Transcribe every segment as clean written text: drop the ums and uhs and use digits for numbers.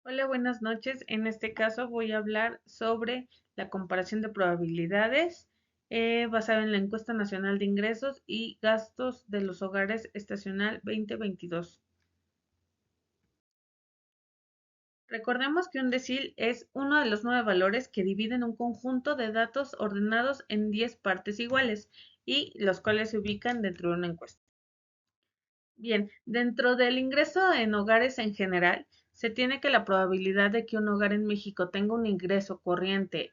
Hola, buenas noches. En este caso voy a hablar sobre la comparación de probabilidades basada en la Encuesta Nacional de Ingresos y Gastos de los Hogares Estacional 2022. Recordemos que un decil es uno de los 9 valores que dividen un conjunto de datos ordenados en 10 partes iguales y los cuales se ubican dentro de una encuesta. Bien, dentro del ingreso en hogares en general, se tiene que la probabilidad de que un hogar en México tenga un ingreso corriente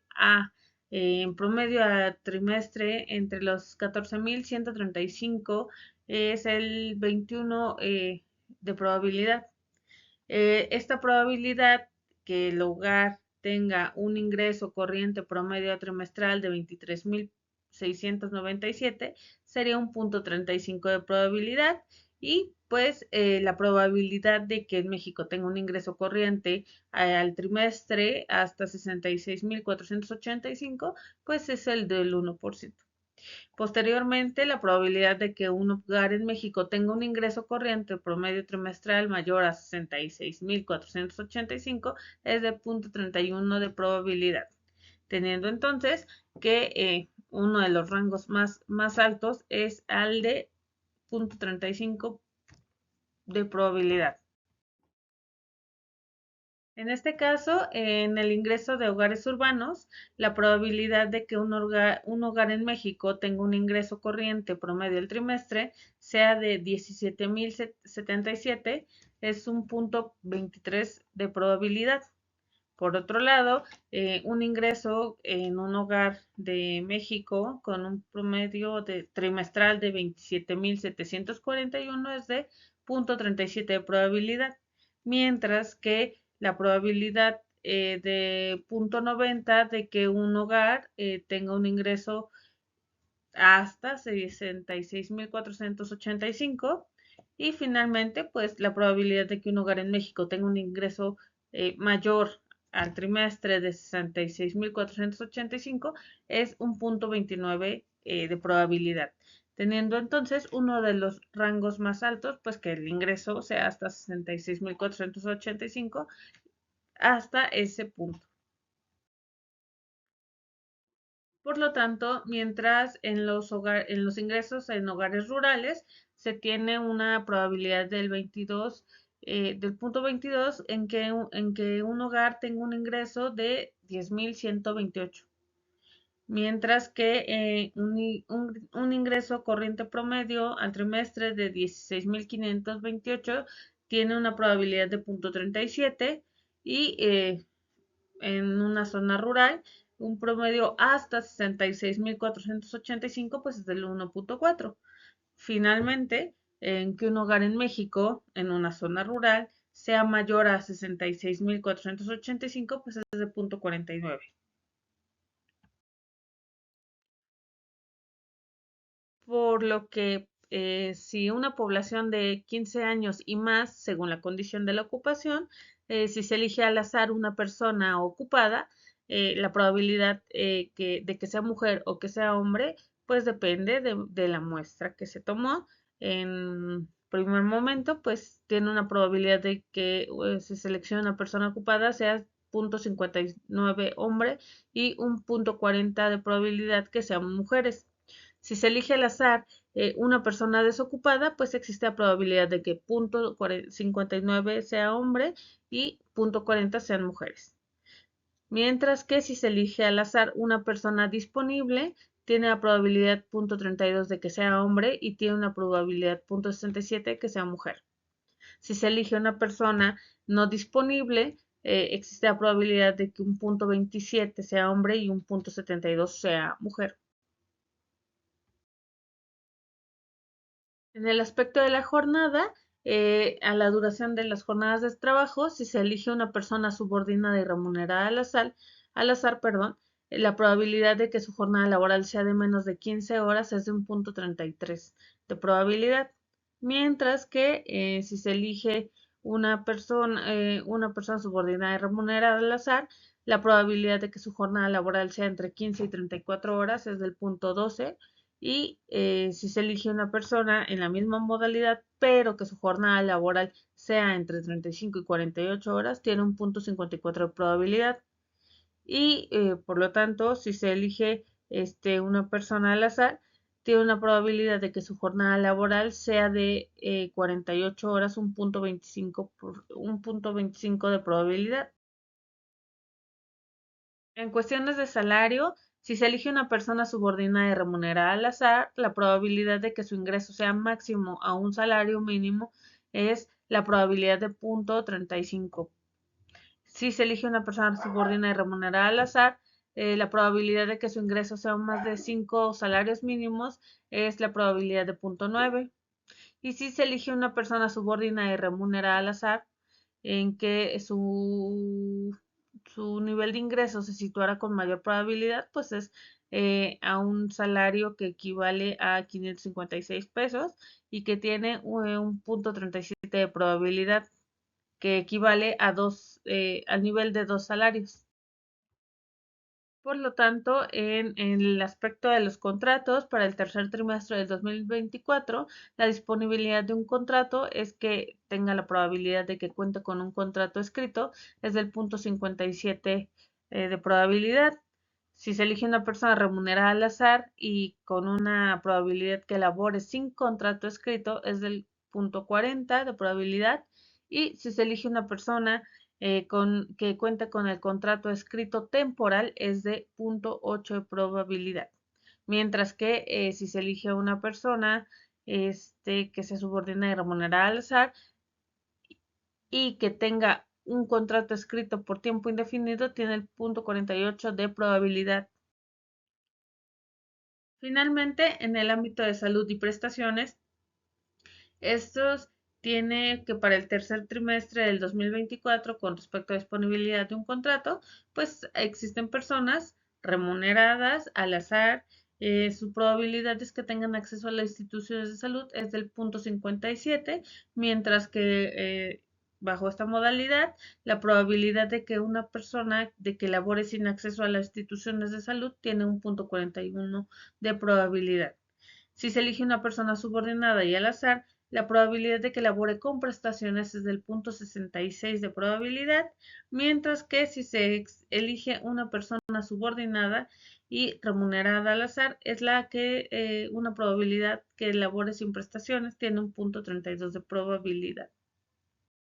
en promedio a trimestre entre los 14,135 es el 21 de probabilidad. Esta probabilidad que el hogar tenga un ingreso corriente promedio trimestral de 23,697 sería un punto 35 de probabilidad y pues la probabilidad de que en México tenga un ingreso corriente al trimestre hasta 66,485 pues es el del 1%. Posteriormente, la probabilidad de que un hogar en México tenga un ingreso corriente promedio trimestral mayor a 66,485 es de 0,31 de probabilidad, teniendo entonces que uno de los rangos más altos es al de 0,35 de probabilidad. En este caso, en el ingreso de hogares urbanos, la probabilidad de que un hogar en México tenga un ingreso corriente promedio del trimestre sea de 17,077 es un punto 23 de probabilidad. Por otro lado, un ingreso en un hogar de México con un promedio trimestral de 27,741 es de 0,37 de probabilidad, mientras que la probabilidad de 0,90 de que un hogar tenga un ingreso hasta 66,485 y finalmente, pues la probabilidad de que un hogar en México tenga un ingreso mayor al trimestre de 66,485 es un punto 29 de probabilidad, teniendo entonces uno de los rangos más altos, pues que el ingreso sea hasta 66,485 hasta ese punto. Por lo tanto, mientras en los ingresos en hogares rurales se tiene una probabilidad del punto 22 en que un hogar tenga un ingreso de 10,128, mientras que un ingreso corriente promedio al trimestre de 16,528 tiene una probabilidad de 0,37 y en una zona rural, un promedio hasta 66,485 pues es del 1,4. Finalmente, en que un hogar en México, en una zona rural, sea mayor a 66,485 pues es de 0,49. Por lo que si una población de 15 años y más, según la condición de la ocupación, si se elige al azar una persona ocupada, la probabilidad de que sea mujer o que sea hombre, pues depende de la muestra que se tomó. En primer momento, pues tiene una probabilidad de que se seleccione una persona ocupada sea 0,59 hombre y un 0,40 de probabilidad que sean mujeres. Si se elige al azar una persona desocupada, pues existe la probabilidad de que 0,59 sea hombre y 0,40 sean mujeres. Mientras que si se elige al azar una persona disponible, tiene la probabilidad 0,32 de que sea hombre y tiene una probabilidad 0,67 que sea mujer. Si se elige una persona no disponible, existe la probabilidad de que un 0,27 sea hombre y un 0,72 sea mujer. En el aspecto de la jornada, a la duración de las jornadas de trabajo, si se elige una persona subordinada y remunerada al azar, la probabilidad de que su jornada laboral sea de menos de 15 horas es de un 0,33 de probabilidad. Mientras que si se elige una persona subordinada y remunerada al azar, la probabilidad de que su jornada laboral sea entre 15 y 34 horas es del 0,12 Y si se elige una persona en la misma modalidad, pero que su jornada laboral sea entre 35 y 48 horas, tiene un punto 54 de probabilidad. Y por lo tanto, si se elige una persona al azar, tiene una probabilidad de que su jornada laboral sea de 48 horas, un punto 25 de probabilidad. En cuestiones de salario, si se elige una persona subordinada y remunerada al azar, la probabilidad de que su ingreso sea máximo a un salario mínimo es la probabilidad de punto 35. Si se elige una persona subordinada y remunerada al azar, la probabilidad de que su ingreso sea más de 5 salarios mínimos es la probabilidad de punto 9. Y si se elige una persona subordinada y remunerada al azar, en que su nivel de ingreso se situara con mayor probabilidad, pues es a un salario que equivale a 556 pesos y que tiene un punto 37 de probabilidad, que equivale a al nivel de 2 salarios. Por lo tanto, en el aspecto de los contratos, para el tercer trimestre del 2024, la disponibilidad de un contrato es que tenga la probabilidad de que cuente con un contrato escrito, es del punto 57 de probabilidad. Si se elige una persona remunerada al azar y con una probabilidad que elabore sin contrato escrito, es del punto 40 de probabilidad. Y si se elige una persona que cuenta con el contrato escrito temporal, es de 0.8 de probabilidad. Mientras que si se elige a una persona que se subordina y remunerada al azar y que tenga un contrato escrito por tiempo indefinido, tiene el punto 48 de probabilidad. Finalmente, en el ámbito de salud y prestaciones, estos tiene que para el tercer trimestre del 2024, con respecto a disponibilidad de un contrato, pues existen personas remuneradas al azar. Su probabilidad es que tengan acceso a las instituciones de salud es del punto 57, mientras que bajo esta modalidad, la probabilidad de que una persona de que labore sin acceso a las instituciones de salud tiene un punto 41 de probabilidad. Si se elige una persona subordinada y al azar, la probabilidad de que labore con prestaciones es del punto 66 de probabilidad, mientras que si se elige una persona subordinada y remunerada al azar, es la que una probabilidad que labore sin prestaciones tiene un punto 32 de probabilidad.